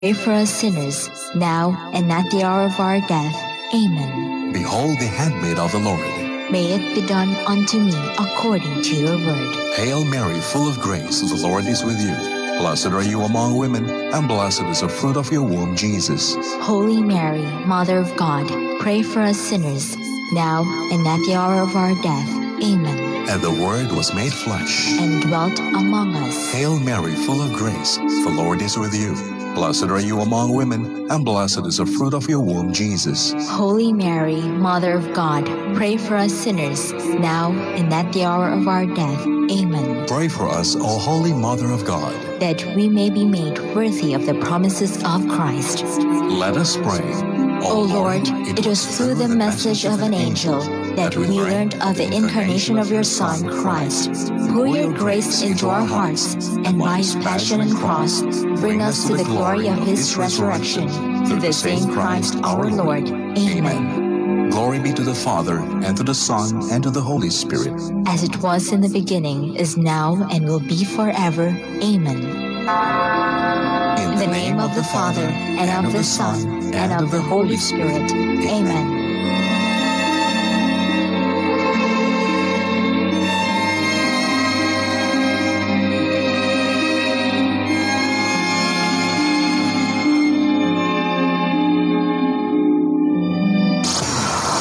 Pray for us sinners, now and at the hour of our death. Amen. Behold the handmaid of the Lord. May it be done unto me according to your word. Hail Mary, full of grace, the Lord is with you. Blessed are you among women, and blessed is the fruit of your womb, Jesus. Holy Mary, Mother of God, pray for us sinners, now and at the hour of our death. Amen. And the Word was made flesh, and dwelt among us. Hail Mary, full of grace, the Lord is with you. Blessed are you among women, and blessed is the fruit of your womb, Jesus. Holy Mary, Mother of God, pray for us sinners, now and at the hour of our death. Amen. Pray for us, O Holy Mother of God, that we may be made worthy of the promises of Christ. Let us pray. O Lord, it was through the message of an angel that we learned of the incarnation of your Son, Christ. Pour your grace into our hearts, and by his passion and cross, bring us to the glory of his resurrection. Through the same Christ our Lord. Amen. Glory be to the Father, and to the Son, and to the Holy Spirit. As it was in the beginning, is now, and will be forever. Amen. In the name of the Father, and of the Son, and of the Holy Spirit. Amen.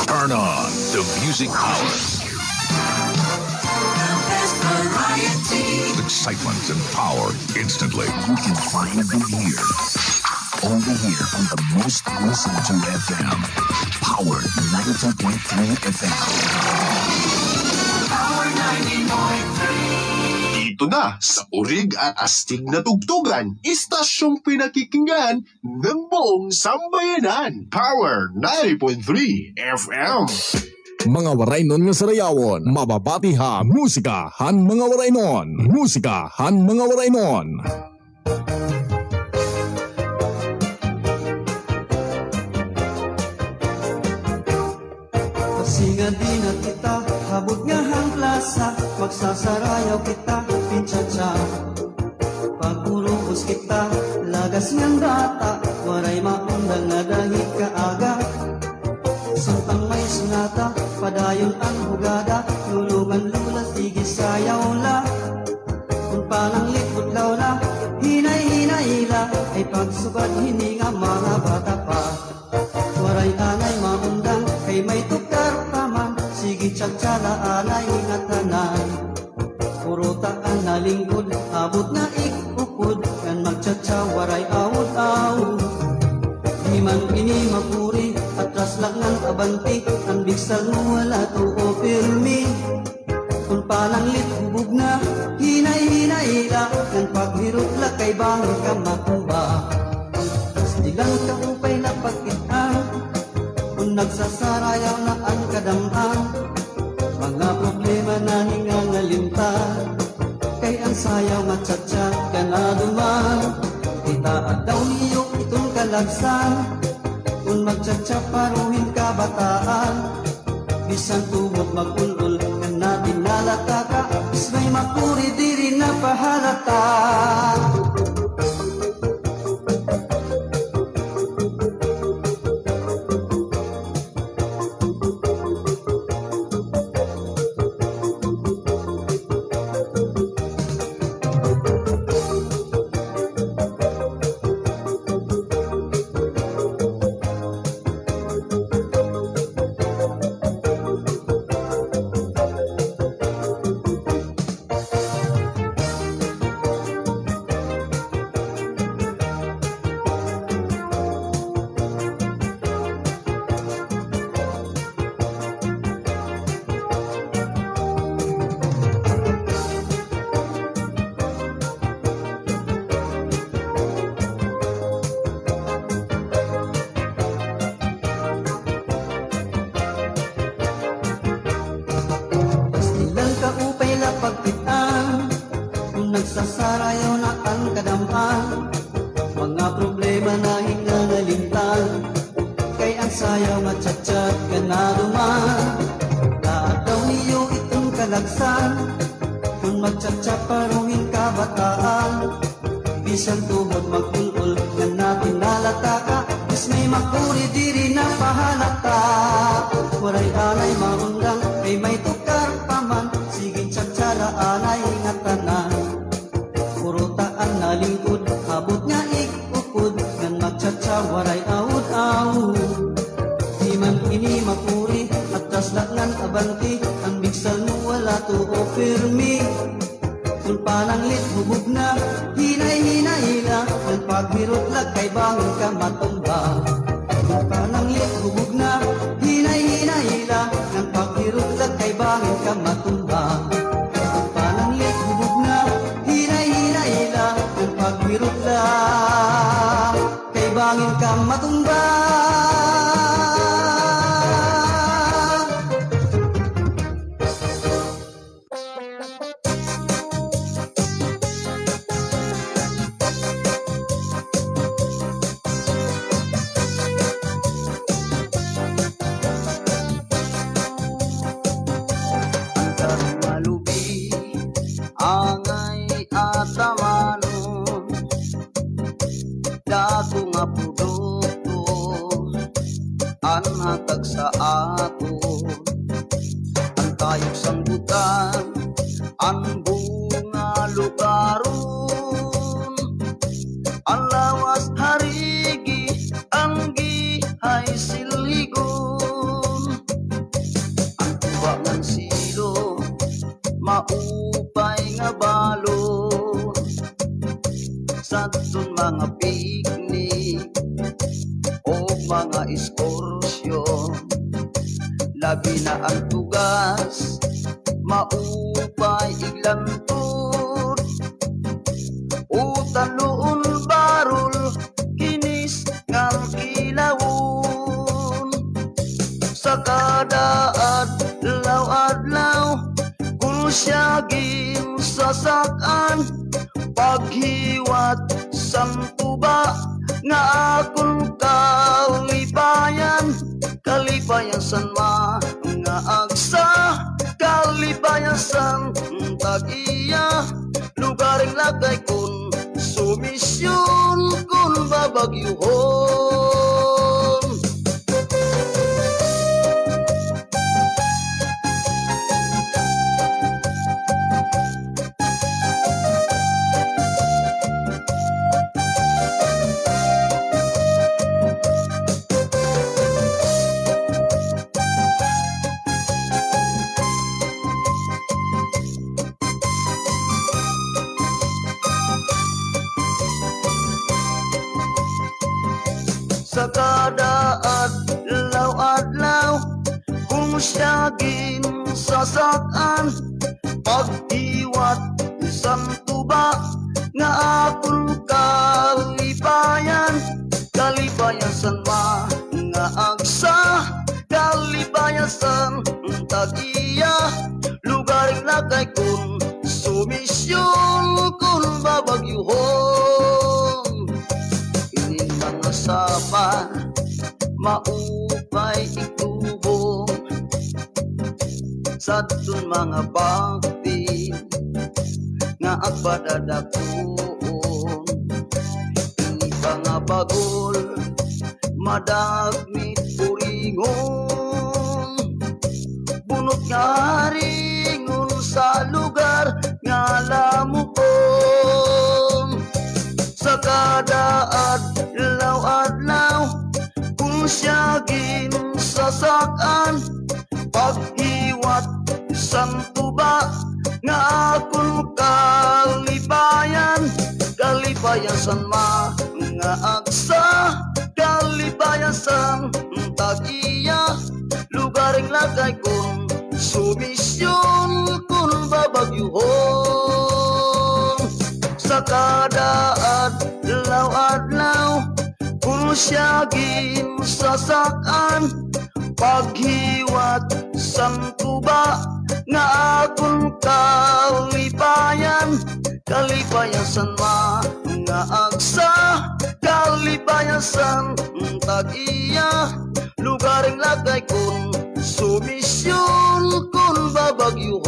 Turn on the music power. The best variety. Excitement and power instantly. You can find them here. Only here on the most listened to FM. Power 92.3 FM. Power 90.3. Dito na sa urig at astig na tugtugan, istasyong pinakikinggan ng buong sambayanan. Power 90.3 FM. Mga waraynon nga sarayawon, mababatiha, musikahan mga waraynon, musikahan mga waraynon. Magsinga din na kita, habog nga hang plasa, magsasarayaw kita, pincha-cha. Pagpulubos kita, lagas ngang data, waray maundang nga dahil kaaga. Samtang may sunata, padayon ang hugada, lulugan lulas, igis sayaw la. Kung palang likod-law na, hinay-hinay la, ay pagsugad hininga mga bata pa. Waray anay maundang, kay may tukar taman, sige tsagsala anay ingatanan. Puro taan na lingkod, abot na ikupod, kan magtsatsa waray awod-awod. Di man pinimapuri, atras lang ang abanti, ang bigsal mo wala to o pirmi. Kung palang litubog na, hinay-hinay la, ng paghirot la kay bangin ka makumba. Silang ka upay na pagkitaan, kung nagsasarayaw na ang kadamhan, mga problema na hingangalimtan, kay ang sayaw matsatsat ka na duman. Itaad daw niyo itong kalagsan, kung magtsatsa paruhin kabataan, bisan tubog mag-ulul ka natin nalata ka, is may makuri di rin na pahalata. Nagsasarayaw na ang kadamhan, mga problema na hingangalimtan, kay ang sayaw matsatsat ka na duman. Lahat daw niyo itong kalagsan, kung magtsatsa paruhin kabataan, bisan tubod mag-ulul ka natin nalataka is may makuri diri na pahalata. Waray anay maundang kay may tukar paman, sige tsatsara anay nga tanan. Purutaan na lingkod, abot nga ikukod, ngan magtsatsa waray awud-awud. Di man ini makuri, at taslat ngan abanti, ang bigsal mo wala to offermi. Tulpanang lit hubog na, hinay-hinay lang, ang paghirot lag kay bangon ka matumba. Tulpanang lit hubog na, hinay-hinay lang, ang paghirot lag kay bangon ka matumba. Tulpanang lit hubog na, hinay-hinay lang, ang paghirot lag kay bangon ka matumba. Angay atamanon, dako nga produkto, ang hatag sa aton. Ang tayog sanggutan, ang bunga lugaron, ang lawas harigi, ang gihay siligon. Ang tuba ng silo, maupay nga balon, sa dun mga picnic o mga ekskursyon. Labi na ang tugas, maupay iglantur, utaloon barul, kinis ngal kilawon. Sa kada adlaw-adlaw, kulsyagin sasakan, paghiwat samtuba, nga akong kalibayan. Kalibayan san mga agsa, kalibayan san tag-iya. Lugaring lagay kun sumisyon, kun babagyuhon. Sa kada adlaw-adlaw, kumusyagin sasakan, pag-iwat samtuba, nga akong kalibayan. Kalibayan san mga agsa, kalibayan san tag-iya. Lugaring lagay kun sumisyon, kun babagyuhon. Mga sapa, maupay itubong, sa dun mga bakti, nga agpadadakuon. Ini mga bagol, madagmit puringon, bunot nga ringon sa lugar nga lamukon. Sa kada adlaw-adlaw, kulsyagin sasakan, paghiwat samtuba, nga akong kalibayan. Kalibayan san mga agsa, kalibayan san tag-iya. Lugaring lagay kun sumisyon, kun babagyuhon. Sa kada adlaw-adlaw, kulsyagin sasakan, paghiwat samtuba, nga akong kalibayan. Kalibayan san mga agsa, kalibayan san tag-iya. Lugaring lagay kun sumisyon, kun babagyuhon.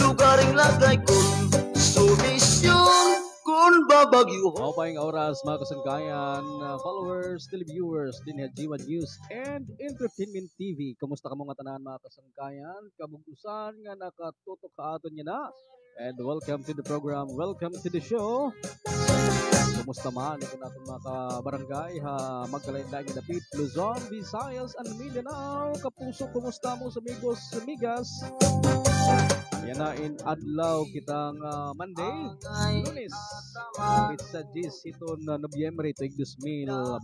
Lugaring lagay kun sumisyon, kun babagyuhon. Maupayang oras mga kasangkayan, followers, televiewers, din G1 News and Entertainment TV. Kumusta ka mga tanan mga kasangkayan? Kabugusan nga nakatutok ka aton niya na. And welcome to the program, welcome to the show. Kumusta man ito natin mga kabarangay ha, magkalain-lain ng Dapit, Luzon, Visayas, and Mindanao. Kapuso, kumusta mo amigos, amigas? Yan na in adlaw kitang Monday, Lunes, sa 10 iton Nobyembre tuig 2025.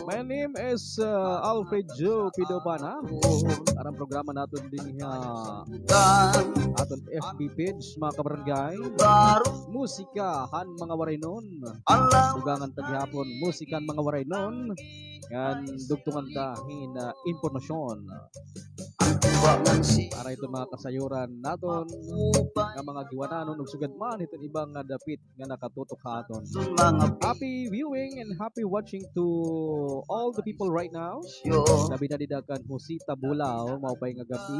My name is Alfred Joe Pidobana. Arang programa natin din aton FB page mga kabarangay. Musikahan mga waraynon. Dugangan taghapon, musikan mga waraynon. Yan dugtungan dahin impormasyon. Para ito mga kasayuran naton nga mga giwananon ug sugad man ito ibang dapit nga nakatutok aton. Happy viewing and happy watching to all the people right now. Sabi na didakan Josita Bulao maupay nga gabi.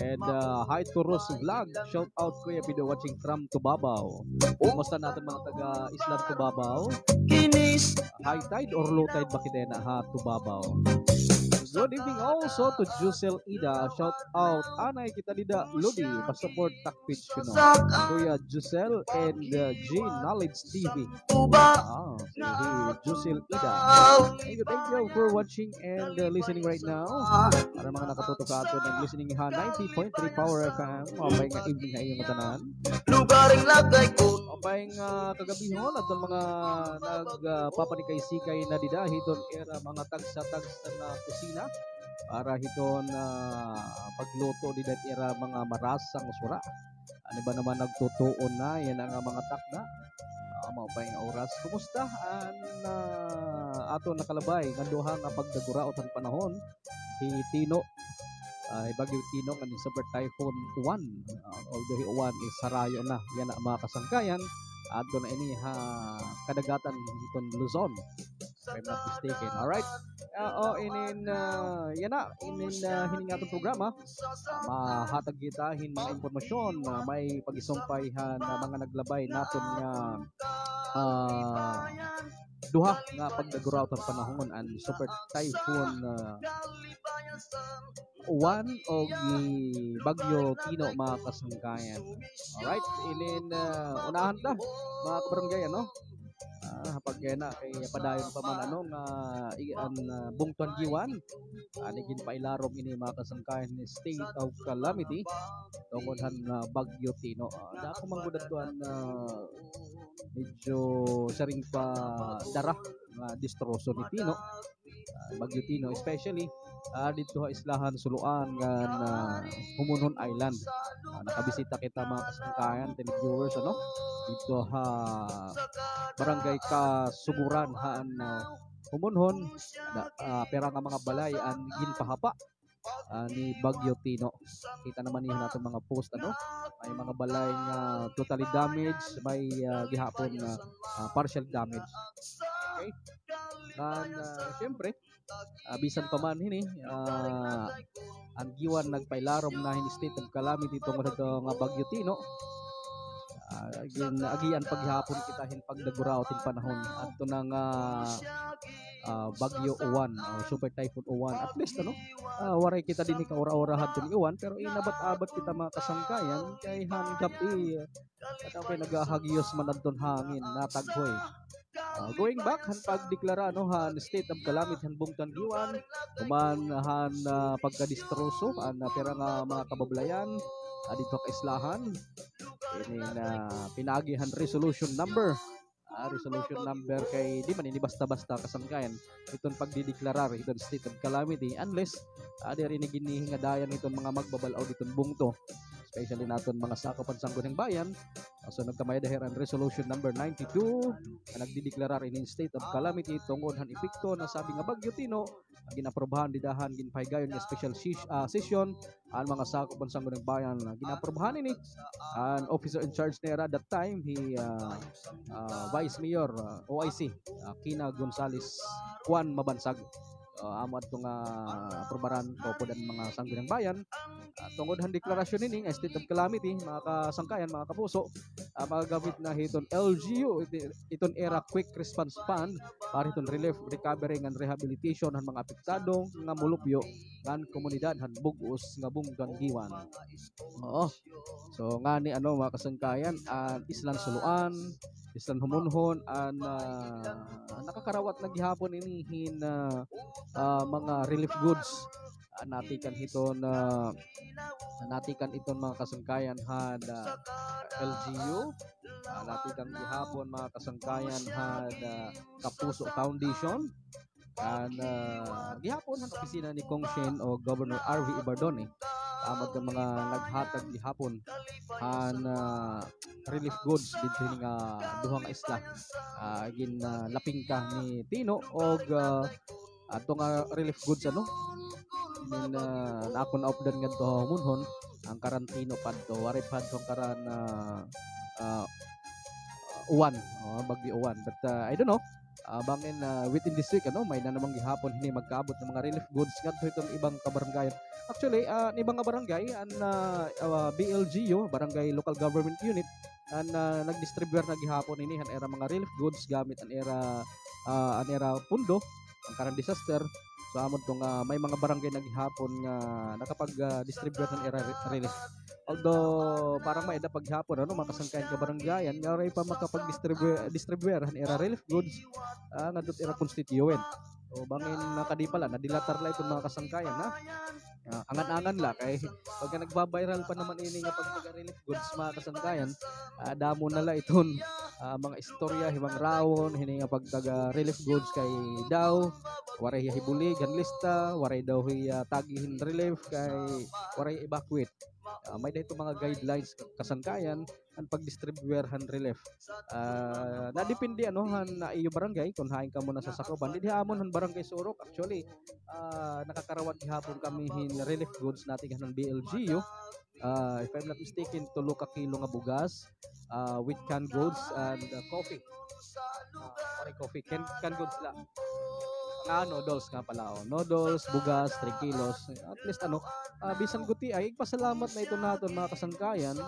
And hi to Ros Vlog. Shout out Kuya Pido watching from Tubabaw. Kumusta natin mga taga Island Tubabaw? High tide or low tide ba kita na ha Tubabaw? Good evening also to Jusel Ida. Shout out anay kita dida Lodi pa-support takpit kuno. Kuya Jusel and G Knowledge TV. Si Jusel Ida. Thank you for watching and listening right now. Para mga nakatutok ka ato and listening ha 90.3 Power FM. Mabay nga evening ha iyong tanan. Lugaring lagay ko. Mabay nga kagabihon at mga nagpapanikay-sikay na dida hiton era mga tagsa-tagsa na kusina. Para hiton pagluto di dat era mga marasang sura. Ano ba naman nagtutuon na yan ang mga takna. Maupay nga oras. Kumusta ato nakalabay nganduha nga pagdaguraot ang panahon Tino Bagyo Tino kaning Super Typhoon 1. Although 1 is sarayo na yan ang mga kasangkayan. Ato na ini kadagatan hiton Luzon. If I'm not mistaken. Alright. Hining atong programa, mahatag kita mga impormasyon, may pagisumpayhan mga naglabay natin nga duha nga pagdaguraw ang panahon ang Super Typhoon 1 o Bagyo Tino mga kasangkayan. Alright, unahan ta mga kabarangay ano. Pag na kay padayon pa man nga bungtuan giwan anigin pailarom ini mga kasangkayan ni state of calamity tungod Bagyo Tino. Dako manggudad kuan medyo saring pa dara nga distroso ni Tino. Bagyo Tino especially dito islahan Suluan nga Humunhon Island. Nakabisita kita mga kasangkayan televiewers ano dito barangay Kasuguran Humunhon pera nga mga balay ang ginpahapa ni Bagyo Tino. Kita naman niyo natin mga post ano may mga balay nga totally damaged, may gihapon partial damage. Okay, and syempre bisan pa man hini ang giwan nagpailarom na hini state of calamity tungod nga Bagyo Tino. Agian paghapon kita hin pagdaguraw tin panahon adto nang Bagyo 1 Super Typhoon 1 at least ano waray kita din ka ora-orahan tin iwan pero inabat-abat kita mga kasangkayan kay gabi kay nagahagyos man adton hangin nataghoy. Going back han pagdeklara no han state of calamity han bungtan giwan human han pagkadistroso an pera nga mga kabablayan dito ka islahan ini na pinagihan resolution number kay di man ini basta-basta kasangkayan iton pagdideklarar iton state of calamity unless diri ni ginihingadayan iton mga magbabalaw diton bungto especially naton mga sakapan sanggunang bayan. So nagkamay dahiran resolution number 92 na nagdideklarar in state of calamity tungod han epekto na sabi nga Bagyo Tino ginaprobahan didahan ginpahigayon nga special session ang mga sakapan sanggunang bayan ginaprobahan ini an officer in charge nera that time he Vice Mayor OIC Kina Gonzales Juan Mabansag amo adto nga aprobaran ko po dan mga sanggunang bayan Tungod ang deklarasyon ini nga state of calamity, mga kasangkayan, mga kapuso, magagamit na hiton LGU, iton era quick response fund para hiton relief, recovery and rehabilitation ng mga apektado nga mulupyo ng komunidad han bugos nga bunggan giwan. Oo. So nga ni mga kasangkayan, islan suluan, islan humunhon, nakakarawat na gihapon inihin mga relief goods. Natikan hiton mga kasangkayan had LGU, natikan gihapon mga kasangkayan had Kapuso Foundation, and gihapon han opisina ni Kong Shen o Governor R.V. Ibardone amad ka mga naghatag gihapon han relief goods dito nga duha nga isla gin laping ka ni Tino og ato nga relief goods min ako na opdan nga to munhon ang karantino padto wari padto karan uwan bagyo uwan, but I don't know bangin within this week may na namang gihapon hini magkaabot ng mga relief goods ngadto itong ibang kabarangay. Actually ni ibang barangay an BLGU, barangay local government unit, an nagdistribute na gihapon ini han era mga relief goods gamit an era pundo ang karan disaster. So amon tong may mga barangay na gihapon nga nakapag-distribute ng era relief. Although parang may paghapon mga kasangkayan ka barangayan nga ray pa makapag-distribute ng era relief goods nga dot era constituent. So bangin nakadipala nadilatar la itong mga kasangkayan angan-angan la kay pagka nagba-viral pa naman ini nga pag-relief goods mga kasangkayan, damo na la iton mga istorya himang rawon hini nga pagtaga relief goods kay daw waray hibuli ganlista, waray daw tagihin relief kay waray evacuate. May dahito mga guidelines kasangkayan ang pag-distribuer han relief. Nadepende han na iyo barangay kung hain ka muna sa sakuban. Di hamon han barangay Surok. Actually, nakakarawat gihapon kami hin relief goods natin ng BLGU. If I'm not mistaken, 3 ka kilo nga bugas with canned goods and coffee. Coffee, canned goods lang. Noodles nga pala noodles, bugas, 3 kilos. At least bisan guti ay pasalamat na ito naton mga kasangkayan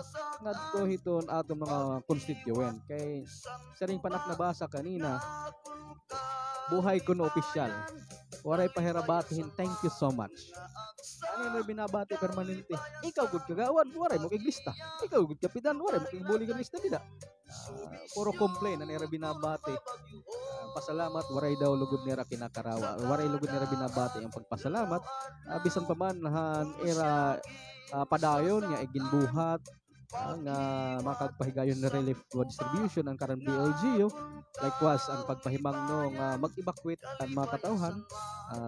ngadto hiton ato mga constituent kay saring panak nabasa kanina buhay ko no opisyal waray pahirabatihin, thank you so much. Ano binabati permanente, ikaw gud kagawan waray mo iglista, ikaw gud kapitan waray mo ibuli ka lista dida. Puro complain na nira binabati. Pasalamat waray daw lugod nira kinakarawa, waray lugod nira binabati ang pagpasalamat bisan pa man han era padayon nga iginbuhat ang makagpahigayon na relief distribution ang karan BLGU. Likewise ang pagpahimang mag-evacuate ang mga katauhan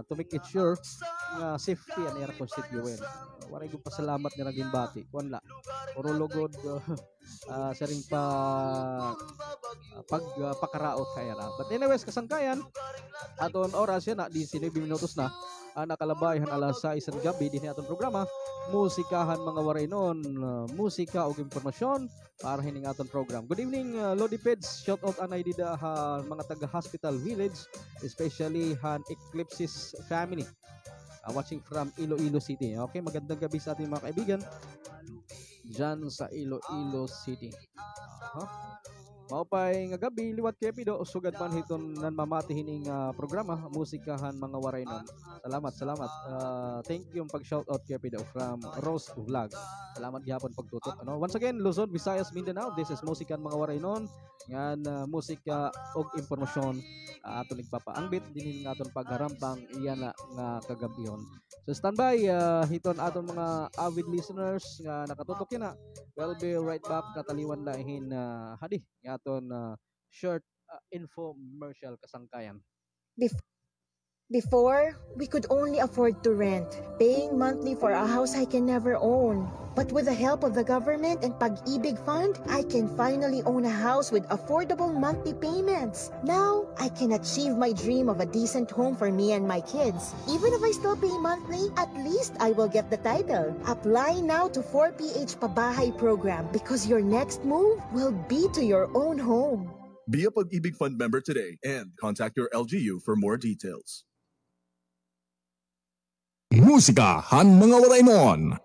to make it sure nga safety ang era constituent. Waray gud pasalamat ni naging bati kunla puro lugod sa ring pagpakaraot kaya na. But anyways kasangkayan aton oras yan di 19 minutos na nakalabayhan alas 6 ng gabi din atong programa musikahan mga waraynon, musika o impormasyon para hining aton program. Good evening Lodi Peds, shout out anay dida mga taga Hospital Village, especially han Eclipses family watching from Iloilo City. Okay, magandang gabi sa ating mga kaibigan dyan sa Iloilo City. Maupay nga gabi liwat kay pido sugad man hiton nan mamati hining programa musikahan mga waraynon. Salamat. Thank you pag shout out kay pido from Rose Vlog. Salamat gihapon pagtutok Once again Luzon, Visayas, Mindanao, this is musikahan mga waraynon ngan musika og impormasyon aton nagpapaangbit dinhi nga aton pagharampang iyan nga kagabihon. So standby hiton aton mga avid listeners nga nakatutok na. We'll be right back kataliwan lahin hadi nga aton short infomercial kasangkayan. Before, we could only afford to rent, paying monthly for a house I can never own. But with the help of the government and Pag-ibig Fund, I can finally own a house with affordable monthly payments. Now, I can achieve my dream of a decent home for me and my kids. Even if I still pay monthly, at least I will get the title. Apply now to 4PH Pabahay program because your next move will be to your own home. Be a Pag-ibig Fund member today and contact your LGU for more details. Musikahan mga waraynon.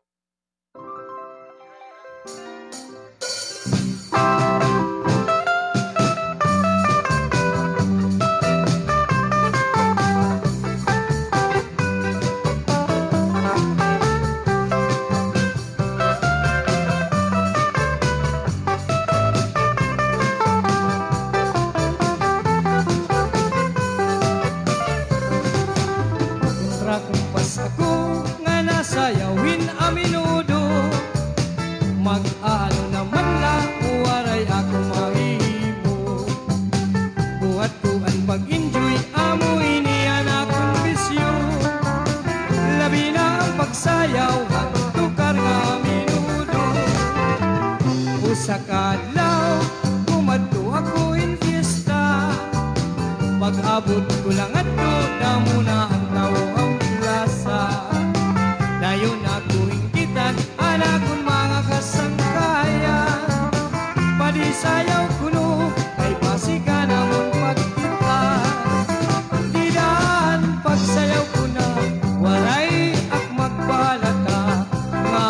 pag-enjoy amo iniyan akong bisyo. Labi na ang pagsayaw at tukar nga minudo. Usa kadlaw kumadto ako in fiesta. Pag-abot ko lang ato damo na ang tao ang plaza. Dayon ako hingkitan anakon mga kasangkayan. Padisayaw kuno ay pasika namon pagkita. Didaan pagsayaw ko na waray ak magbalata. Nga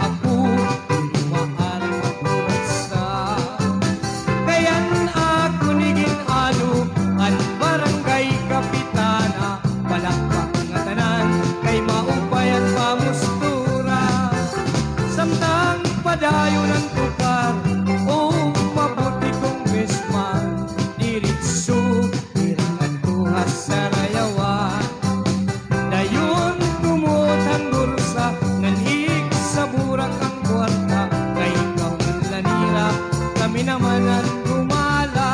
ako di maaari magkurasa. Kayan ako niging ano ang barangay kapitana. Palakpak nga tanan kay maupay at pamustura. Samtang padayon ang tukar o mabuti kong besman. Diritso irangan ko hasarayawan. Dayon kumutan bursa nanhig sa burak ang kwarta. Kay ikaw lanira kami naman ang gumala.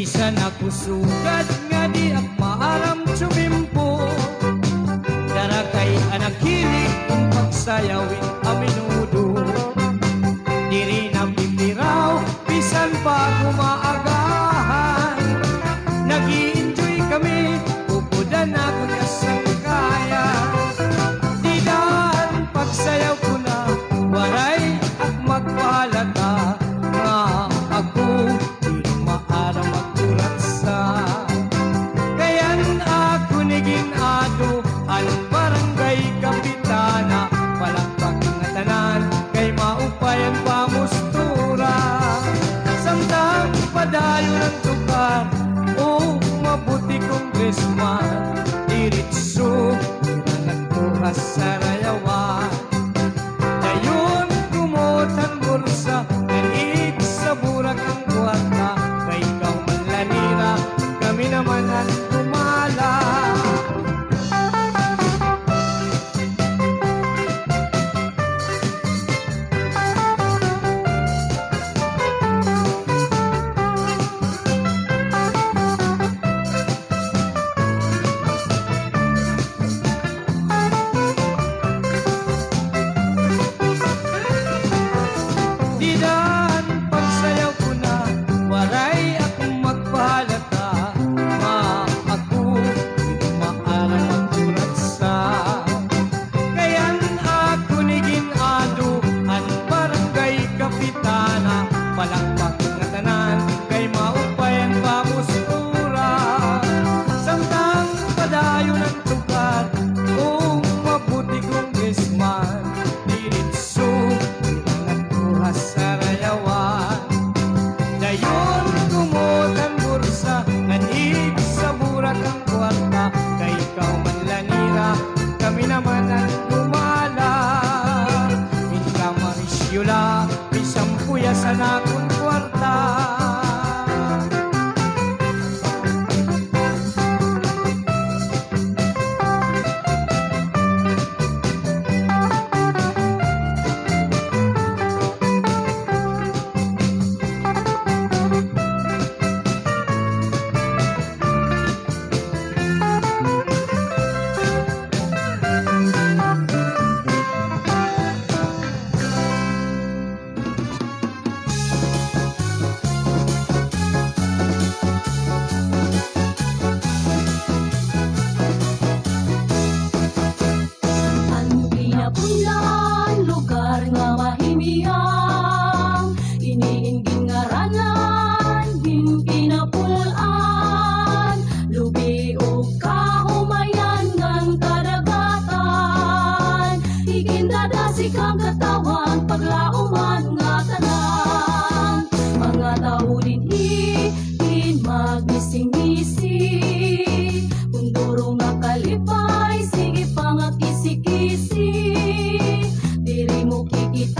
Bisan ako sugad nga di ak maaram tsubimpo. Dara kay anak kilig kung pagsayawin a minudo. Diri na pipiraw bisan pa kumaagahan. Nag-i-enjoy kami upudan ako kasangkayan. Didaan pagsayaw ko na waray at magpalata. Nga ako maaram magkurasa. Kayan ako niging ado ang barangay kapitana. Palakpak nga tanan kay maupay ang pamustura. Samtang padayon ang tukar o mabuti kong Christmas. Diritso irangan ko hasarayawan. Dayon kumutan bursa nanhig sa burak ang kwarta. Kay ikaw man lanira kami naman ang gumala. Didaan pagsayaw ko na waray akong magpalata. Nga ako di maaram magkurasa. Kayan ako niging ado ang barangay kapitana. Palakpak nga tanan kay maupay ang pamustura. Samtang padayon ang tukar o mabuti kong Christmas. Diritso irangan ko hasarayawan. Dayon kumutan bursa nanhig sa burak ang kwarta. Kay ikaw man lanira kami naman ang gumala. Minka marisyula bisang puya sa nakong kwarta. Kalipay, sige pang at kisi-kisi. Diri mo kikita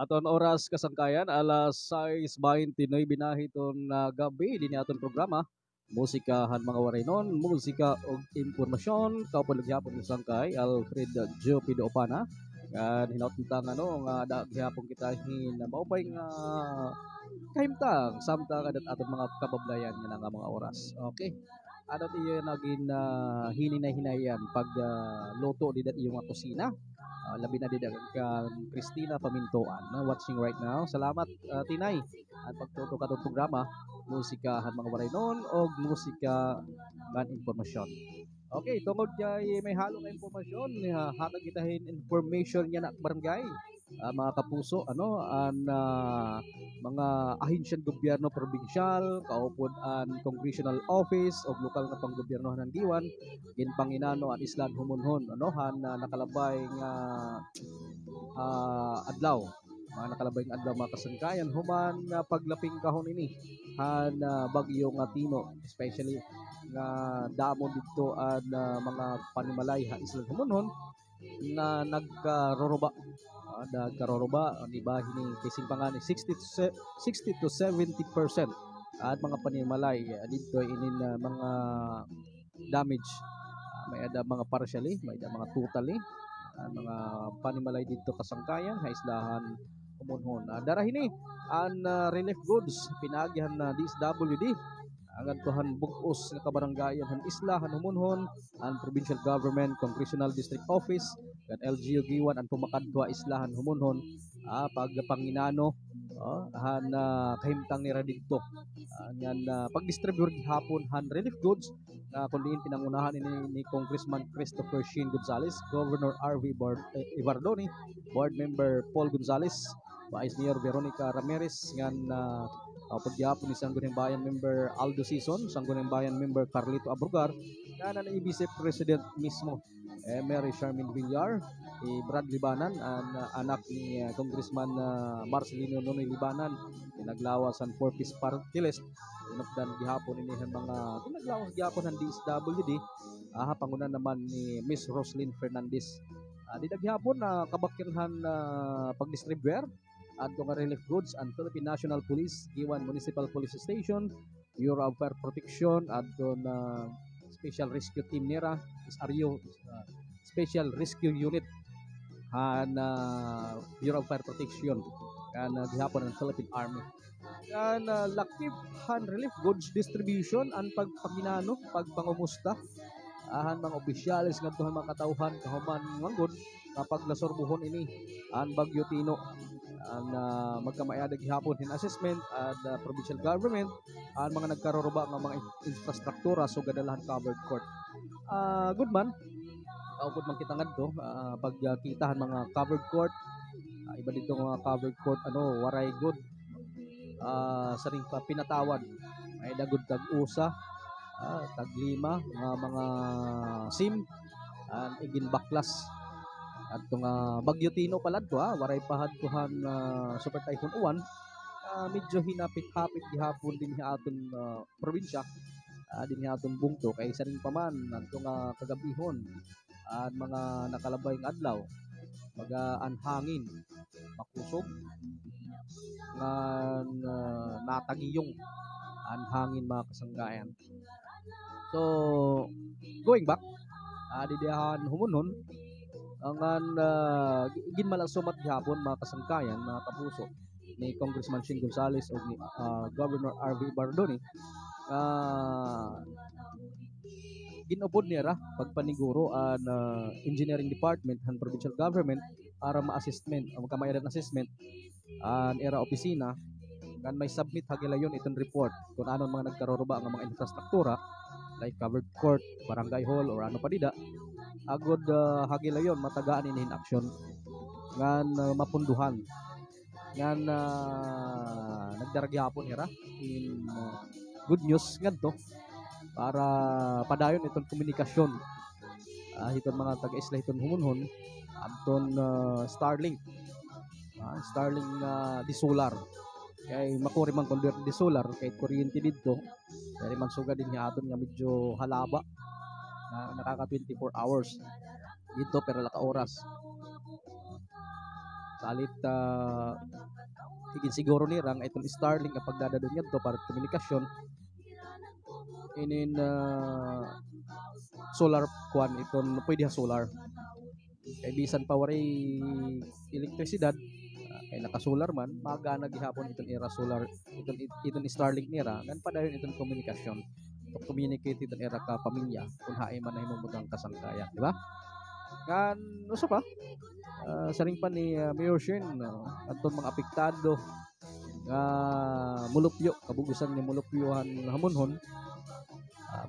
Aton oras kasangkayan alas 6:29 binahiton na gabi din aton programa. Musikahan mga waraynon, musika og impormasyon, kaupon gyapon sangkay Alfred Joe Opana. Kan hinautang nga gyapon kita hin maupay nga kahimtang samtang adat aton mga kabablayan nga mga oras. Okay. Ano tiyo naging hinay-hinayan pag luto di iyong kusina. Labi na din kang Christina Pamintoan watching right now. Salamat Tinay at pagtuto ka programa musikahan mga waraynon o musika man informasyon. Okay, tungod kay may halo nga impormasyon, hatag kitahin information niya na barangay. Mga kapuso, mga ahensyan gobyerno probinsyal, kaupod an congressional office o lokal na panggobyernohan ng diwan, ginpanginano an islan humunhon, nakalabay nga adlaw. Mga nakalabay nga adlaw mga kasangkayan, human paglaping kahon ini, bagyo nga Tino, especially nga damon dito at mga panimalay ha islang humunhon na nagkaroruba di ba hini kasing pangani 60 to 70% at mga panimalay dito inin mga damage, may ada mga partially, may ada mga totally, mga panimalay dito kasangkayan ha islahan humunhon. Darahini an relief goods pinagyahan na DSWD ang tuhan bugos nga kabaranggayan han islahan humunhon ang provincial government congressional district office kan LGU giwan ang pumakadwa islahan humunhon pagpanginano han kahimtang nira didto ngan pagdistribute gihapon han relief goods kundiin pinangunahan ni Congressman Christopher Sheen Gonzales, Governor R.V. Ibardoni, Board Member Paul Gonzales, Vice Mayor Veronica Ramirez ngan pagyapon ni Sangguniang Bayan Member Aldo Sison, Sangguniang Bayan Member Carlito Abrugar, na Vice President mismo Mary Charmin Villar, Brad Libanan, anak ni Congressman Marcelino Nonoy Libanan, pinaglawas ang 4-piece party list, inupdan gihapon ini mga pinaglawas gihapon ng DSWD, pangunan naman ni Miss Roslyn Fernandez. Di daghapon na kabakirhan pagdistribuer adto nga relief goods ang Philippine National Police, Giwan Municipal Police Station, Bureau of Fire Protection, adto na Special Rescue Team nira, SRU, Special Rescue Unit, Bureau of Fire Protection, kan gihapon ang Philippine Army. Kan lakip han relief goods distribution ang pagpaginano, pagpangumusta, mga opisyalis nga tuhan mga katauhan kahuman manggod kapag lasorbuhon ini ang Bagyo Tino ang magkamayadag gihapon hin assessment at provincial government ang mga nagkaroruba ng mga infrastruktura so gadalahan covered court. Good man kaupod man kita ngadto pagkitahan mga covered court, iba dito mga covered court waray good sa ring pinatawad may dagod tag-usa tag-lima mga sim igin baklas at nga Bagyo Tino palad to waray pahadtuhan Super Typhoon Uwan, medyo hinapit-hapit gihapon din aton probinsya, din aton bungto kay sa ring paman adto nga kagabihon mga nakalabay nga adlaw magaan hangin makusog nga natagiyong ang hangin mga kasanggayan. So going back didihan humunhon ang ginmalang sumat gihapon mga kasangkayan, mga kapuso ni Congressman Sheen Gonzales o ni Governor R.V. Bardoni ginupod nira pagpaniguro ang engineering department ng provincial government para ma-assessment o magkamayadan assessment ang era opisina kan may submit hagilayon itong report kung anong mga nagkaroruba ang mga infrastruktura like covered court, barangay hall or ano pa dida agod hagilayon matagaan in action ngan mapunduhan ngan nagdaragyapon ira in good news ngadto para padayon itong komunikasyon hiton mga taga-isla hiton humunhon adton Starlink di solar kay makuri man kon di solar kay kuryente didto dari man sugad din aton nga medyo halaba na nakaka 24 hours dito pero laka oras Kalit higin siguro nirang itong Starlink kapag dadadon yan to para komunikasyon inin solar kwan itong pwede ha solar kay bisan pa waray elektrisidad kay naka-solar man magana gihapon itong era solar itong Starlink nira nan padayon itong komunikasyon to communicate itong era ka pamilya kung haay man na himumugang kasangkayan di ba kan uso pa saring pa ni Mayor Shin atong mga apektado nga mulupyo kabugusan ni mulupyohan hamonhon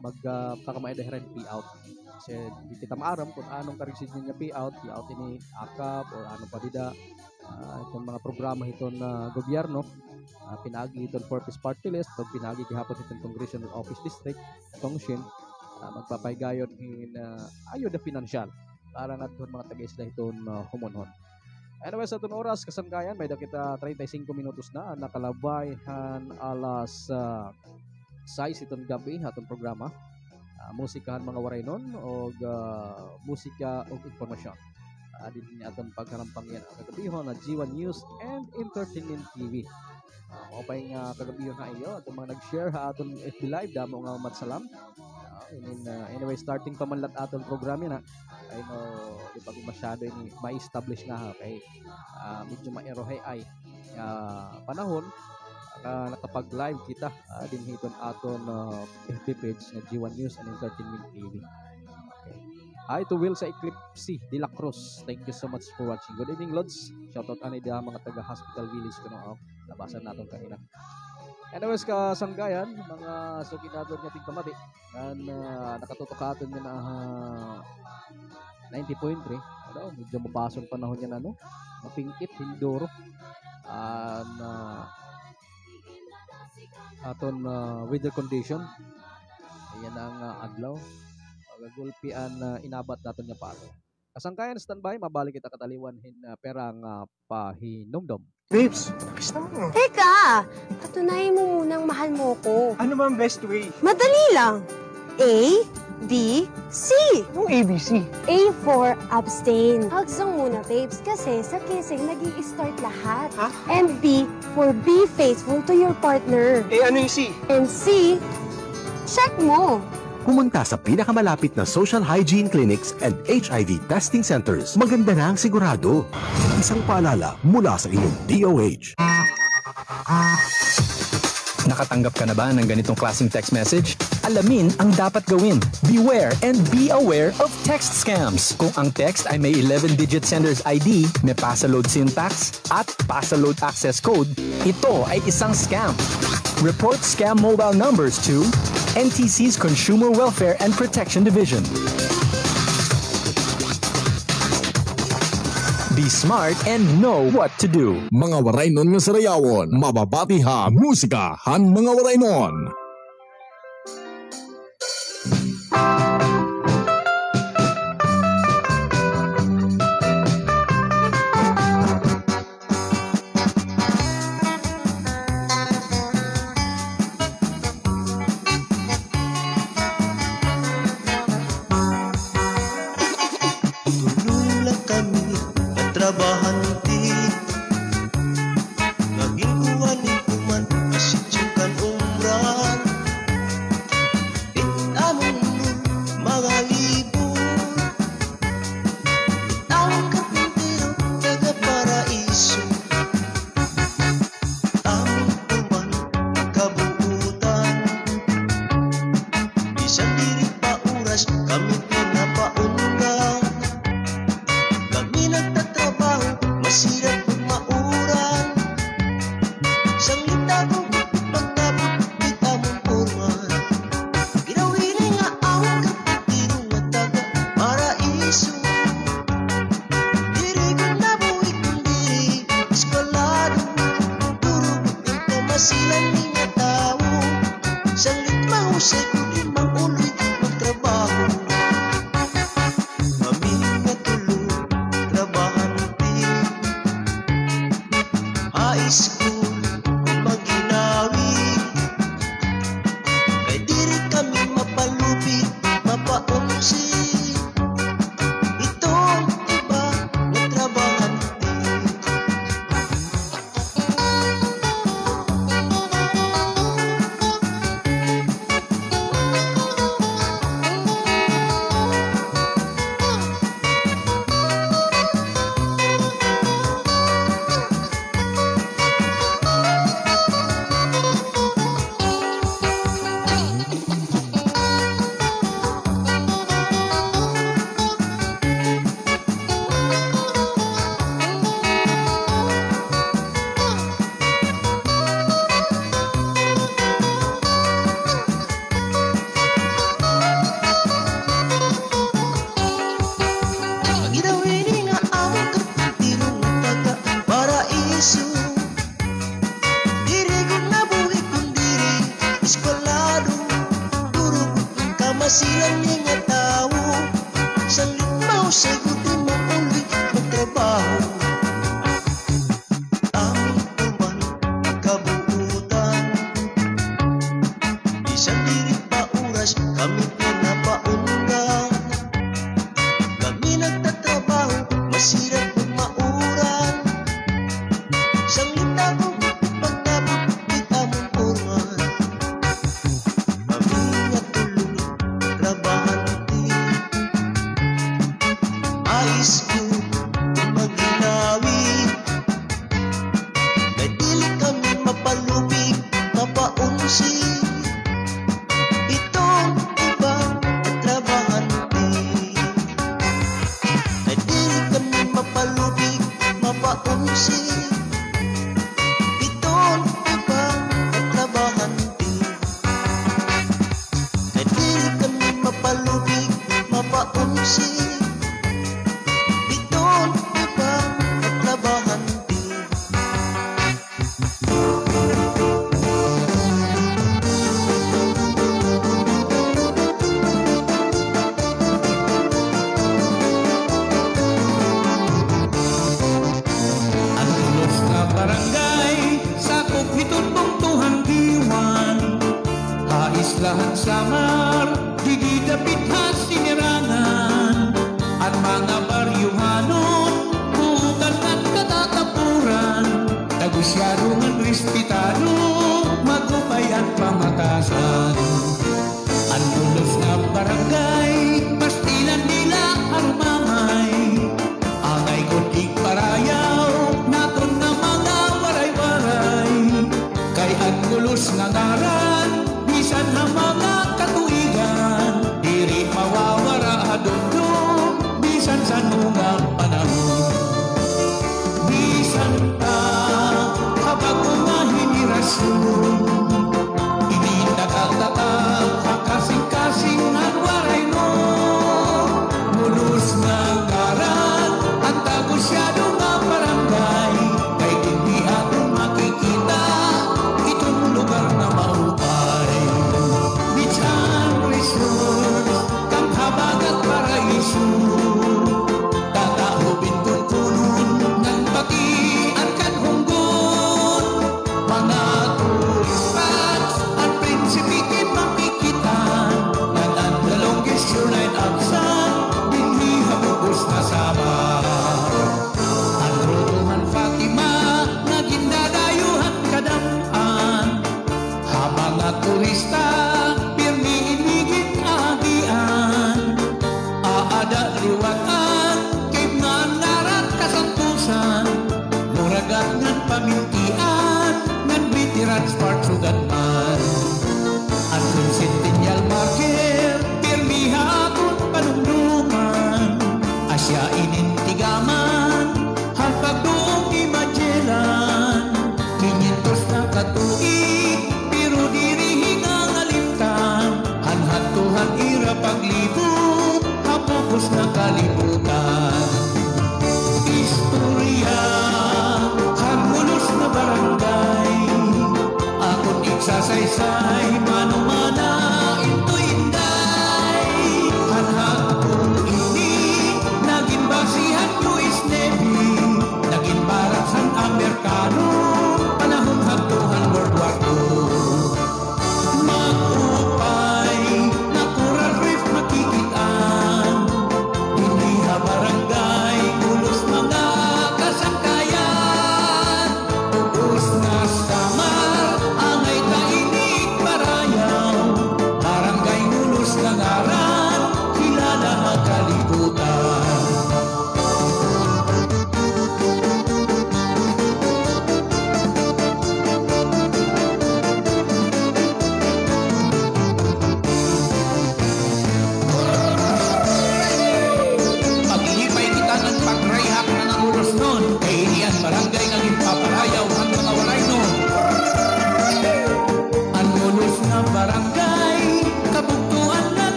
magpakamaedahiran payout kasi di kita maaram kung anong ka-receive niya payout ini akap o anong padida itong mga programa iton na gobyerno pinagi iton purpose party list o pinagi gihapon itong congressional office district itong Shin magpapaygayon in ayuda financial para nga doon mga taga-isla iton humonhon. Anyway, sa itong oras, kasangkayan, may kita 35 minutos na nakalabayhan alas 6 itong gabi atong programa. Musikahan mga waray nun o musika o informasyon. Din atong pagkarampang yan ang kagabihon na G1 News and Entertainment TV. Maupay nga kagabihon na iyo atong mga nag-share ha atong FB Live damo nga matsalam. Anyway, starting pa man lang atong programa na ay no di pa masyado ini ma-establish nga ha kay medyo maerohay ay panahon nakapag-live kita din hiton aton FB page na G1 News and Entertainment TV. Okay. Hi to Will sa Eclipse de la Cruz. Thank you so much for watching. Good evening, Lods. Shoutout ani dia mga taga Hospital Village kuno labasan naton kanina. Anyways, kasanggayan, mga sukinador nga tigpamati kan nakatutok aton nga na 90.3 ano, medyo mabasong panahon yan ano mapingkit, hindoro aton weather condition ayan ang adlaw gagulpian inabat naton nga pato kasangkayan standby mabalik kita kataliwan perang pahinomdom. Babes, tapos na mo. Teka, patunayan mo munang mahal mo ko. Ano ba ang best way? Madali lang. A, B, C. Yung ABC. A for abstain. Hugs lang muna, babes, kasi sa kissing nag-i-start lahat. Ha? And B for be faithful to your partner. Eh, ano yung C? And C, check mo. Pumunta sa pinakamalapit na social hygiene clinics and HIV testing centers. Maganda na ang sigurado. Isang paalala mula sa inyong DOH. Nakatanggap ka na ba ng ganitong klaseng text message? Alamin ang dapat gawin. Beware and be aware of text scams. Kung ang text ay may 11-digit sender's ID, may pasaload syntax, at pasaload access code, ito ay isang scam. Report scam mobile numbers to NTC's Consumer Welfare and Protection Division. Be smart and know what to do. Mga waray nun nga sarayawon, mababati ha, musika, han mga waray nun. masilang mga tao. Sa limaw, sagutin mo ulit magtrabaho. Aming tuman, kabuutan. Isang lirik pa oras, kami pinapaundan. Kami nagtatrabaho, masirap mauran. Sang litago, pagtabot, kita mong porman. Kami natulog, trabahante. Ayos ko, maginawi. May dili kami mapalubig, mapaunsi. Itong ibang trabahante. May dili kami mapalubig, mapaunsi. Itong ibang trabahante. May dili kami mapalubig, mapaunsi. Itong ibang trabahante. Ang tulos na barangay, sakop nito't bungtuhang diwan. Haislahan samar, digidapit ha sinirangan. At mga baryuhanon, buutan at katatapuran. Tagusyado ng respetado, magupay at pamatasan. Ang tulos na barangay, pastilan nila arumamay. Angay kunting parayaw, naton na mga waray-waray. Kay ang tulos na ngaran, bisan na mga katuigan. Diri mawawara adundong, bisan sa nungang panahon. Bisan ta, habang mga henerasyon, hindi nakatatag ang kasing-kasing ang waray mo. Mulos na ngaran, ang tagusyado nga barangay. Kay hindi ako makikita, itong lugar na maupay. Beach and resort, kang habag at paraiso. Tatahubin tulkulun ng batian kan hunggon. Mga tourist spots at prinsipiki makikitan. Nan ang the longest shoreline of sun, dinhi habugos na Samar. Ang Rotuhan Fatima, naging dadayuhan kadampan. Habang nga turista, pirmi inigit agian. Aada liwatan, kay mga naran kasampusan. Muragat ngan pamintian, ngan veterans part sugat man. Ang Centennial Market, pirmi hatun panumduman. Asya inintigaman, hangpag doong Imagelan. 500 na katuig, pero diri hingang alimtan. Hanhatuhan ira paglibot, hapupos na kalibutan. Istorya, hangulos na barangay. Akong iksasaysay, manumana, ito inday. Hanhapon ini, naging basihan US Navy. Naging barasan Amerikano, panahon hagtuhan World War II. Magupay, na coral reef makikitaan. Hindi ha barangay, ulos mga kasangkayan. Ubus na Samar, angay kainig para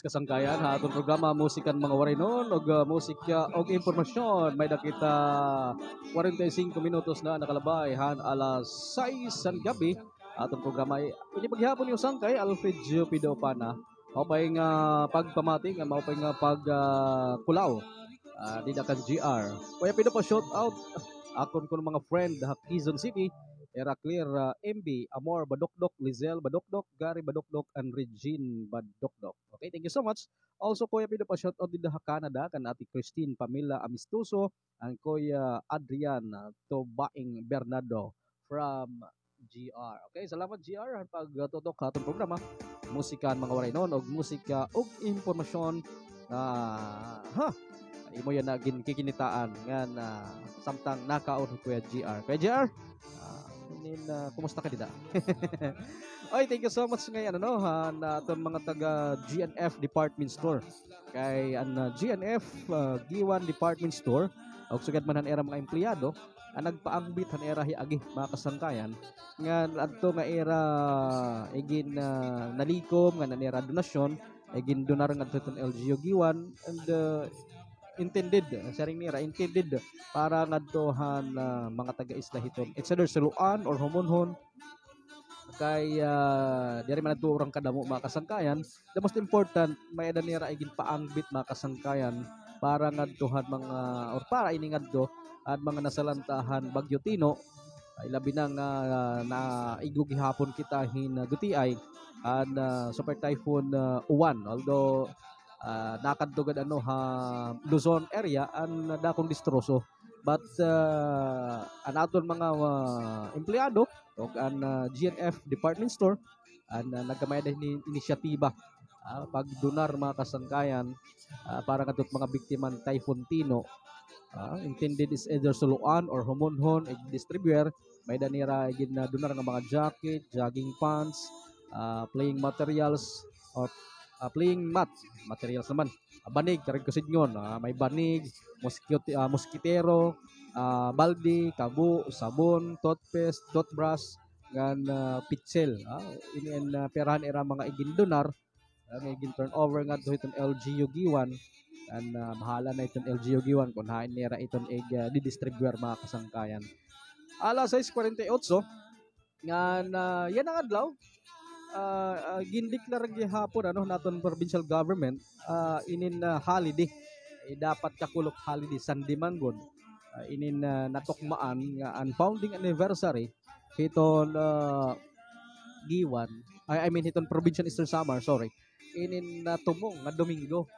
kasangkayan ha atong programa musikan mga waray noon og musika og impormasyon may dakita 45 minutos na nakalabay han alas 6 san gabi atong programa ini paghihapon yung sangkay Alfred Gio Pidopana mao pay nga pagpamati nga mao pay nga kulaw di dakan GR kuya Pido pa shout out akon ko mga friend ha Quezon City Era Clear, MB, Amor Badokdok, Lizelle Badokdok, Gary Badokdok, and Regine Badokdok. Okay, thank you so much. Also, Kuya Pido pa shout out din sa Canada, kan Ate Christine Pamela Amistuso, and Kuya Adrian Tobaing Bernardo from GR. Okay, salamat GR ang pagtutok sa atong programa. Musikan mga waray noon, og musika og impormasyon imo yan na kikinitaan nga samtang nakaon Kuya GR. Kuya GR, kumusta ka dida? Oy, thank you so much ngayon na aton mga taga GNF Department Store. Kay GNF Giwan Department Store og sugad man han era mga empleyado ang nagpaangbit han era hiagi mga kasangkayan nga adto nga era igin nalikom nga nanera donasyon igin donar nga aton LGU Giwan and intended sharing nira intended para ngadtohan mga taga-isla hiton it's either Suluan or Homonhon kay diri man adto urang kadamo mga kasangkayan the most important may ada nira igin paangbit mga kasangkayan para ngadtohan mga or para ini ngadto at mga nasalantahan Bagyo Tino ay labi na nga na igugihapon kita hin gutiay and Super Typhoon Uwan although nakadtugad Luzon area ang dakong distroso but an aton mga empleyado o ang GNF Department Store ang nagkamay ni inisyatiba pagdonar mga kasangkayan para kadtong mga biktima ng Typhoon Tino intended is either Suluan or Homonhon distributor may danira igin na donar nga mga jacket, jogging pants, playing materials or playing mat materials naman banig karag kusidngon may banig moskitero balde kabu sabon toothpaste toothbrush ngan pitsel in perahan era mga igindonar nga igin turnover nga do iton LGU Giwan and bahala na iton LGU Giwan kun hain nera iton di-distributor mga kasangkayan alas 6:48 nga yan ang adlaw gindeklar gihapon naton provincial government inin holiday dapat kakulok holiday Sunday manggod inin natukmaan nga ang founding anniversary hiton Giwan I mean hiton provincial Eastern Samar sorry inin tumong nga Domingo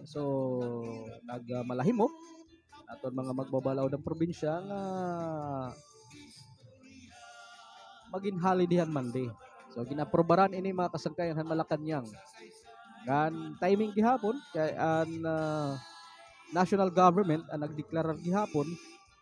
so nagmalahimo aton mga magbabalaw ng probinsya nga magin holidayhan Monday. So ginaprobaran ini mga kasangkayan han Malacañang. Gan timing gihapon kay an national government ang nagdeklarar gihapon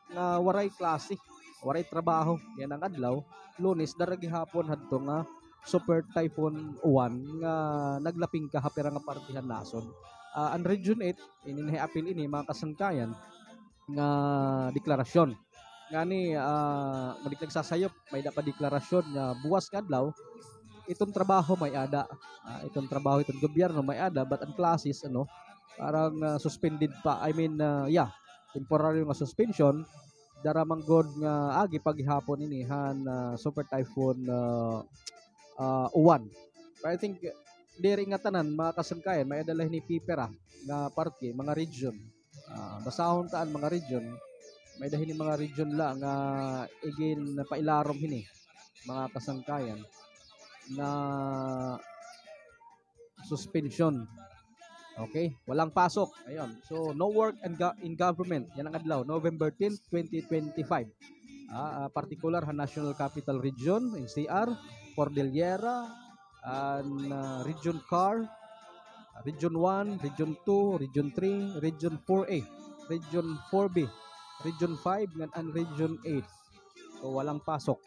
nga waray klase, waray trabaho. Yan ang adlaw, Lunes dara gihapon hadto nga Super Typhoon Uwan nga naglaping kahapira nga partihan nason. Ang Region 8 ini apil ini mga kasangkayan nga deklarasyon. Ngani madik nagsasayop may dapat deklarasyon nga buwas kadlaw itong trabaho may ada itong trabaho itong gobyerno may ada but ang classes parang suspended pa I mean temporary nga suspension daramang god nga agi paghihapon ini han Super Typhoon Uwan but I think diri nga tanan mga kasangkayan may adala ni pipera nga parke mga region basahon taan mga region may dahil mga region la nga igin pailarom hini mga kasangkayan na suspension. Okay? Walang pasok. Ayun. So, no work in government. Yan ang adlaw. November 10, 2025. Particular ha National Capital Region, NCR, Cordillera, and Region CAR, Region 1, Region 2, Region 3, Region 4A, Region 4B, Region 5, and Region 8. So, walang pasok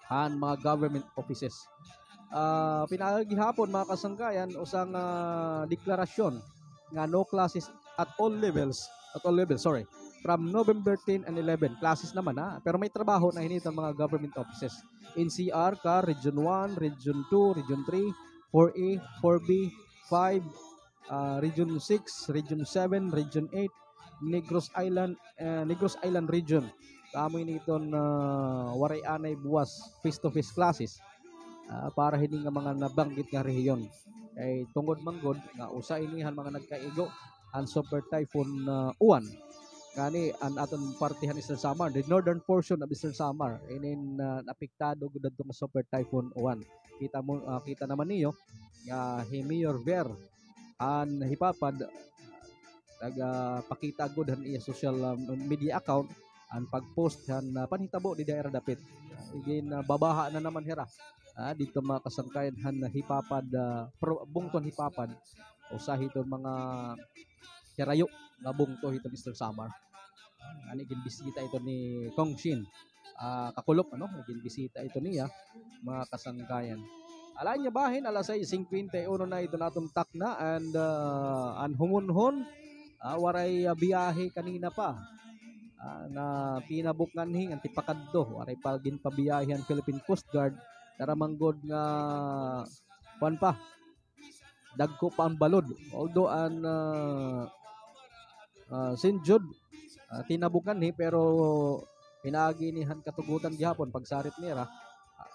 han mga government offices. Pinagihapon mga kasangkayan usang deklarasyon nga no classes at all levels from November 10 and 11 classes naman pero may trabaho na hinitang mga government offices NCR, CAR, Region 1, Region 2, Region 3, 4A, 4B, 5, Region 6, Region 7, Region 8, Negros Island Region. Kamoy niton waray anay buwas face-to-face classes para hindi nga mga nabanggit nga rehiyon. Kay tungod manggod nga usa inihan mga nagkaigo ang Super Typhoon Uwan. Kani an aton partihan Eastern Samar, the northern portion of Eastern Samar inin apektado gud adto nga Super Typhoon Uwan. Kita naman niyo nga Mayor Ver an hipapad pakita gud han iya social media account ang pag-post han panhitabo di daerah dapit. Again babaha na naman hira. Dito mga kasangkayan han hipapad bungton hipapad usahi to mga hirayo nga bungto hiton Eastern Samar. Ani gin bisita ito ni Kong Shin. Kakulop gin bisita ito niya mga kasangkayan. Alaan niya bahin alas 6:51 na ito natong takna and an humunhon waray biyahe kanina pa. Na pinabukan hing antipakadto waray pagin pabiyahe ang Philippine Coast Guard tara manggod nga kuan pa dagko pa ang balod although an St. Jude tinabukan ni pero pinaagi ni han katugutan gihapon pagsarit nira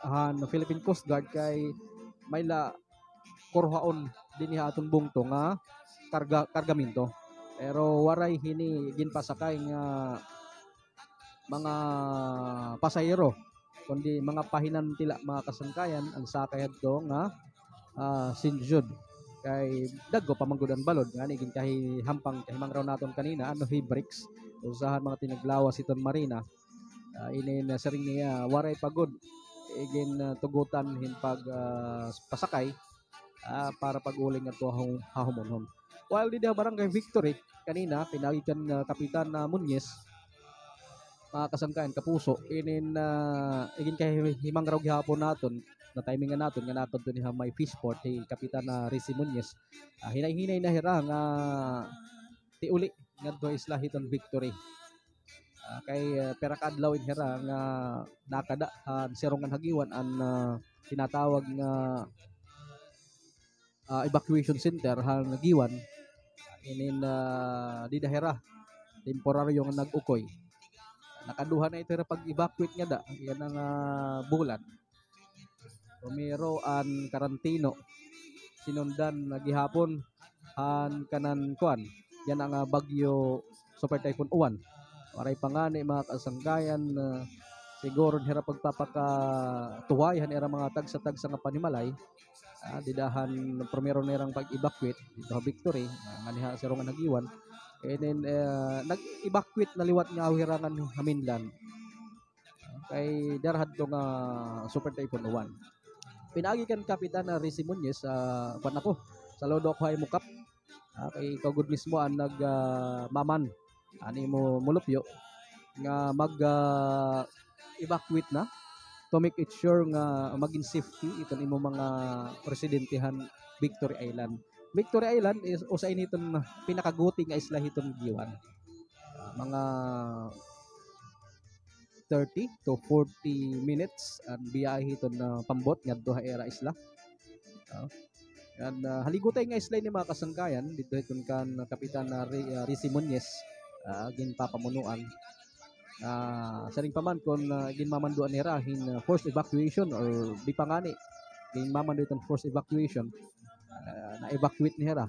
han Philippine Coast Guard kay may la kurhaon din ni atong bungto nga kargamento pero waray hini ginpasakay nga mga pasahero kundi mga pahinan tila mga kasangkayan ang sakay adto nga St. Jude kay daggo pamanggod ang balod ngani gin kahi hampang kahimang raw naton kanina bricks usahan mga tinaglawas iton marina inin saring niya waray pagod igin tugutan hin pag pasakay para paguling ato hahumonhon while di barangay Victory kanina pinagikan Kapitan Munyes mga kasangkayan kapuso inin igin kay himang raw gihapon naton na timingan naton nga naton to ni may fishport kay Kapitan Risi Munyes hinay-hinay na hira nga tiuli ngadto isla hiton Victory kay perakadlaw in hira nga nakada sirongan hagiwan an tinatawag nga evacuation center han nagiwan inin di dahera temporaryo nga nag-ukoy nakaduha na ito pag-evacuate nga da yan ang bulan Romero an Karantino sinundan gihapon han kanan kuan yan ang bagyo Super Typhoon Uwan waray pangani mga kasangkayan siguro hira pagpapakatuway han era mga tagsa nga panimalay didahan primero nerang pag-evacuate dito Victory maniha sirongan nagiwan and then nag-evacuate na liwat nga awirangan Haminlan kay darahad to nga Super Typhoon Uwan pinagikan Kapitan Risi Munyes pan ako sa lodok hay mukap kay ikaw good mismo ang maman ani mo mulupyo nga mag evacuate na to make it sure nga maging safety iton imo mga presidentihan Victory Island. Victory Island is usa initon pinakaguti nga isla hiton giwan. Mga 30 to 40 minutes ang biyahe hiton pambot ngadto ha era isla. And haligutay nga isla ni mga kasangkayan dito hiton kan Kapitan Risi Munyes ginpapamunuan. Saring paman kon ginmamanduan nira hin forced evacuation or di pangani ginmamandu iton forced evacuation na-evacuate nira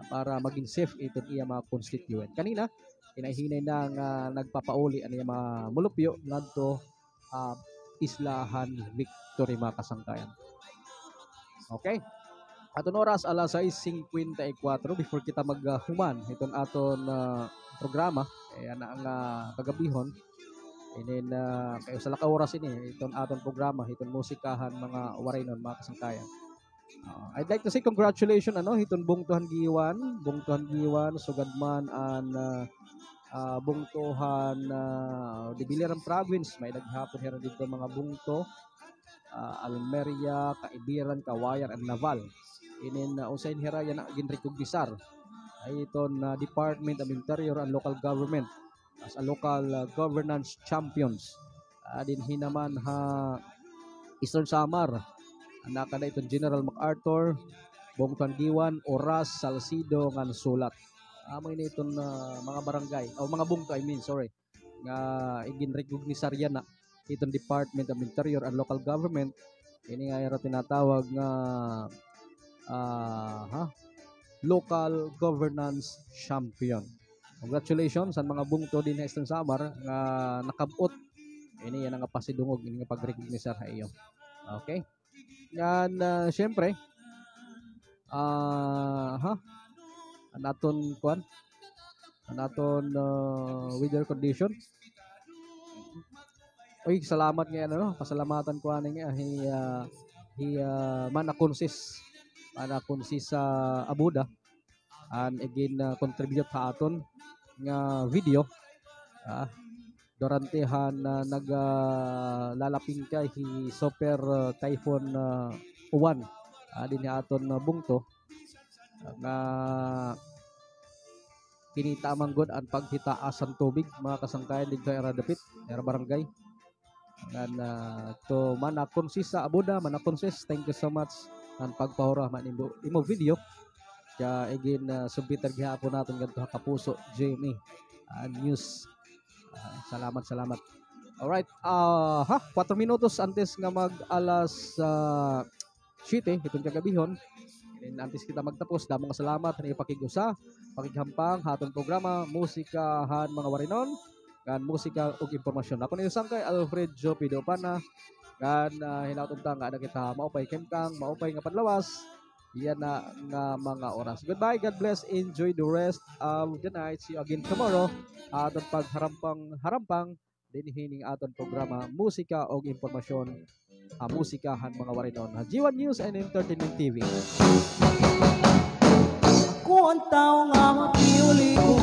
para maging safe iton iya mga constituent. Kanina hinay-hinay na nga nagpapauli ani mga mulupyo ngadto islahan Victory mga kasangkayan. Okay. Aton oras alas 6:54 before kita maghuman iton aton programa ayan ang kagabihon inin kayo sa laka oras ini iton aton programa iton musikahan mga waraynon mga kasangkayan. I'd like to say congratulations hiton bungtuhan giwan sugadman an bungtuhan di Biliran province may naghapon hera dito mga bungto Almeria, Kaibiran, Kawayan and Naval inin usain hera yan ginrecognisar iton Department of Interior and Local Government as a local governance champions. Din hinaman ha Eastern Samar nakada iton General MacArthur Bongtan Giwan, Oras, Salcido, ngan sulat. Amo ini iton mga barangay, o mga bungto, sorry. Nga igin-recognisarya na itong Department of Interior and Local Government. Ini nga yung tinatawag nga Local Governance Champion. Congratulations sa mga bungto din sa Eastern Samar nga nakabot. Ini yan ang pasidungog, ini nga pag-recognisar sa iyo. Okay? Yan, syempre, anaton weather condition. Uy, salamat nga ano, pasalamatan ko ani nga manakonsis sa Abuda and again contribute sa aton nga video dorantehan naglalaping kay super typhoon Uwan din aton bungto nga kinita manggod ang paghitaasan tubig mga kasangkayan dito era dapit era barangay and to manakonsis sa Abuda manakonsis, thank you so much ang pagpahura man imo video kaya again subitan gihapon natin ganito kapuso Jamie news. Salamat. Alright, 4 minutos antes nga mag alas 7 itong kagabihon. Antes kita magtapos, damong salamat na ipakigusa, pakighampang hatong programa, musikahan mga warinon, kan musika ug impormasyon. Ako ni Sangkay Alfred Joe Pidopana, kan hinautong nga na kita maupay kemkang, maupay nga panlawas. Yan na nga mga oras. Goodbye, God bless, enjoy the rest of the night. See you again tomorrow. Aton pagharampang din hining aton programa musika ug impormasyon. Musikahan mga warinon. G1 News and Entertainment TV. Kung ang tao nga mapiuligo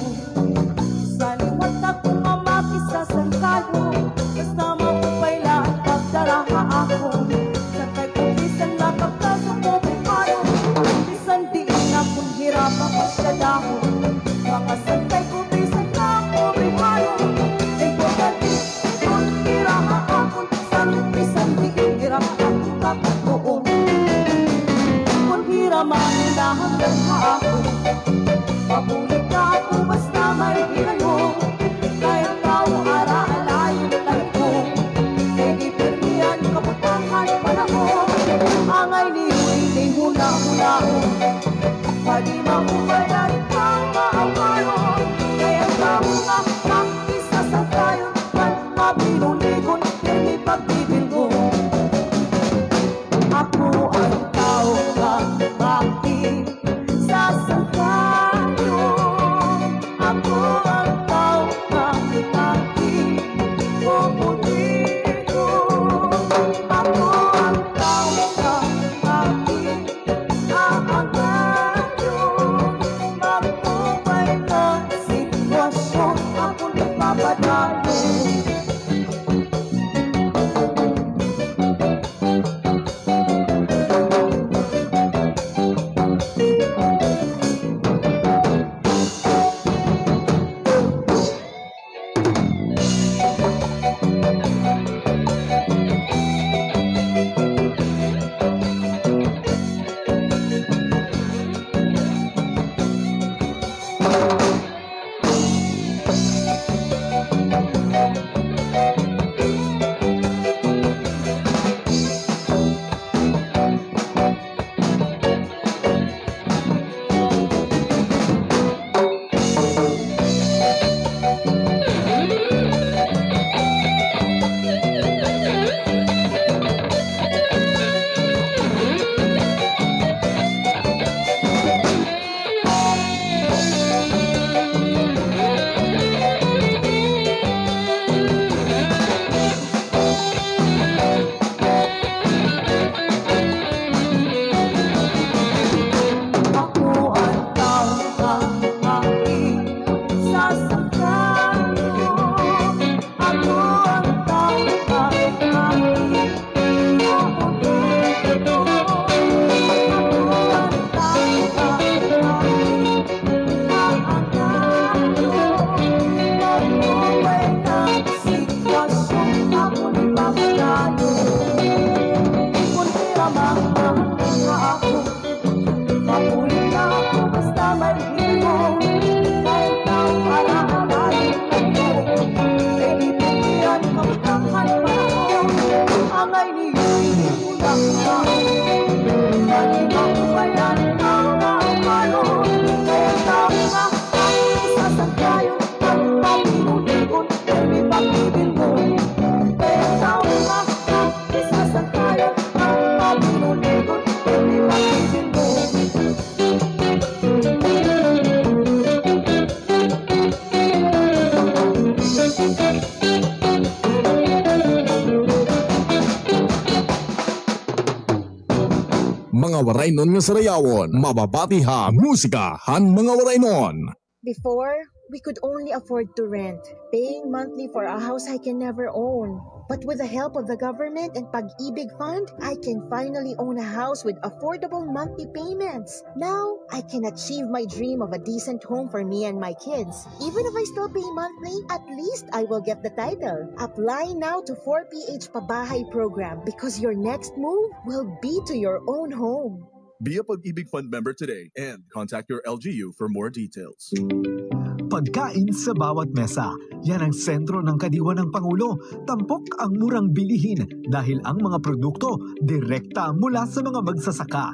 sa liwat ako nga makisasangkalo basta maupay lang pagdaraha ako sa tag-ubisan na pagkasuko kumaro bisan di na kung hirapan ko siya dahon mga santay ko bisan na ako biharo importante kung hirapan ako sa bisan di hirapan ako kapatuon kung hiraman na hanggang ako pabulit na ako basta may hinayong kahit tao ara-alayon lang ko hindi permiyan kaputangan panahon angay ni huna-hunahon pwede makubayan kang maawaron kaya tao nga mag-isa sa tayo at mabinuligon pirmi pagbibil ko ako ang tao nga makisasangkayo ako ang tao nga makipupulito ako ang tao nga makiaangayo magpupay Dahil tao para alayin kayo, ay bibigyan ng tanghal panahon. Angay niyo'y himulang-lang, kanibang bayan ang nakalon. Kaya tao nga ang isasangkayon, ang papinulikon, ay may pag-ibig mo. Kaya tao nga ang isasangkayon, ang papinulikon, ay may pag-ibig mo. Mga waray nun nga sarayawon, mababati ha, musika, han mga waray nun. Before, we could only afford to rent, paying monthly for a house I can never own. But with the help of the government and Pag-ibig Fund, I can finally own a house with affordable monthly payments. Now, I can achieve my dream of a decent home for me and my kids. Even if I still pay monthly, at least I will get the title. Apply now to 4PH Pabahay program because your next move will be to your own home. Be a Pag-ibig Fund member today and contact your LGU for more details. Pagkain sa bawat mesa. Yan ang sentro ng kadiwa ng Pangulo. Tampok ang murang bilihin dahil ang mga produkto direkta mula sa mga magsasaka.